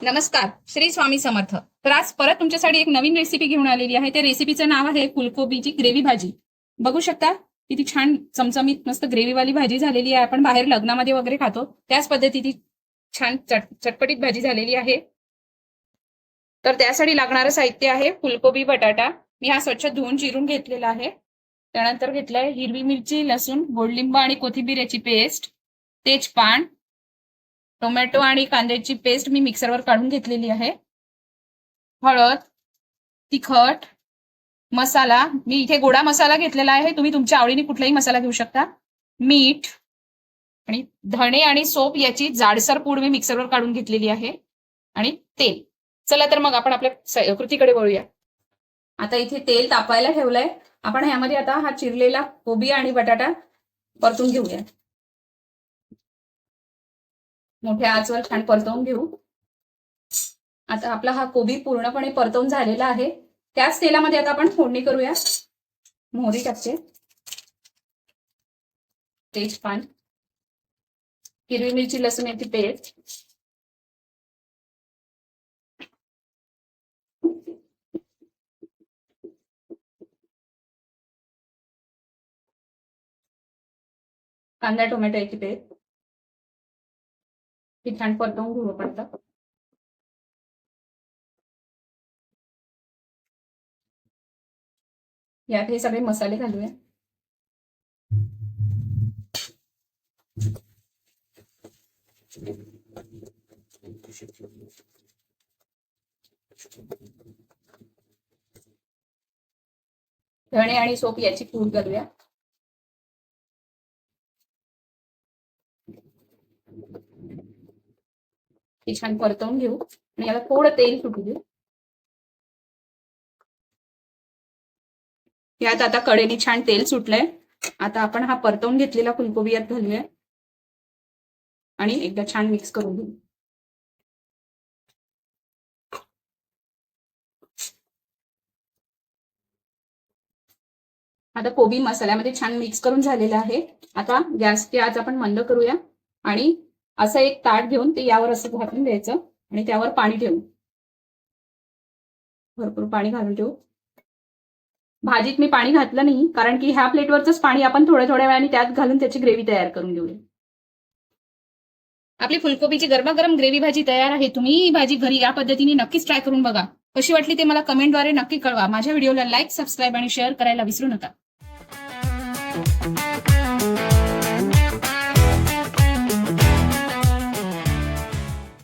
नमस्कार, श्री स्वामी समर्थ. तर आज परत तुमच्यासाठी एक नवीन रेसिपी घेऊन आलेली आहे. त्या रेसिपीचं नाव आहे फुलकोबीची ग्रेव्ही भाजी. बघू शकता किती छान चमचमीत मस्त ग्रेव्हीवाली भाजी झालेली आहे. आपण बाहेर लग्नामध्ये वगैरे खातो त्याच पद्धतीची छान चटपटीत भाजी झालेली आहे. तर त्यासाठी लागणारं साहित्य आहे फुलकोबी, बटाटा. मी हा स्वच्छ धुवून चिरून घेतलेला आहे. त्यानंतर घेतलंय हिरवी मिरची, लसूण, गोडलिंब आणि कोथिंबीर याची पेस्ट, तेजपान, टोमॅटो आणि कांद्याची पेस्ट मी मिक्सरवर काढून घेतलेली आहे. हळद, तिखट, मसाला मी इथे गोडा मसाला घेतलेला आहे. तुम्ही तुमच्या आवडीने कुठलाही मसाला घेऊ शकता. मीठ आणि धणे आणि सोप याची जाडसर पूड मी मिक्सरवर काढून घेतलेली आहे. आणि तेल. चला तर मग आपण आपल्या कृतीकडे वळूया. आता इथे तेल तापायला ठेवलंय. आपण ह्यामध्ये आता हा चिरलेला कोबी आणि बटाटा परतून घेऊया. मोठ्या आचवर छान परतवून घेऊ. आता आपला हा कोबी पूर्णपणे परतवून झालेला आहे. त्याच तेलामध्ये आता आपण फोडणी करूया. मोहरी टाकते, तेजपान, हिरवी मिरची, लसूण याची पेस्ट, कांदा टोमॅटो याची पेस्ट ही छान परतवून घेऊ आपण. यात हे सगळे मसाले घालूया. धणे आणि सोप याची पूड घालूया. हे छान परतवून घेऊ आणि याला थोडं तेल सुटू देऊ. यात आता कढईने छान तेल सुटलंय. आता आपण हा परतवून घेतलेला फुलकोबी यात घालूया आणि एकदा छान मिक्स करून घेऊ. आता कोबी मसाल्यामध्ये छान मिक्स करून झालेला आहे. आता गॅसची आच आपण मंद करूया आणि असं एक ताट घेऊन ते यावर असं घालून द्यायचं आणि त्यावर पाणी ठेवू. भरपूर पाणी घालून ठेवू. भाजीत मी पाणी घातलं नाही कारण की ह्या प्लेटवरच पाणी आपण थोड्या थोड्या वेळाने त्यात घालून त्याची ग्रेव्ही तयार करून घेऊया. आपली फुलकोबीची गरमागरम ग्रेव्ही भाजी तयार आहे. तुम्ही ही भाजी घरी या पद्धतीने नक्कीच ट्राय करून बघा. कशी वाटली ते मला कमेंटद्वारे नक्की कळवा. माझ्या व्हिडिओला लाईक, सबस्क्राईब आणि शेअर करायला विसरू नका.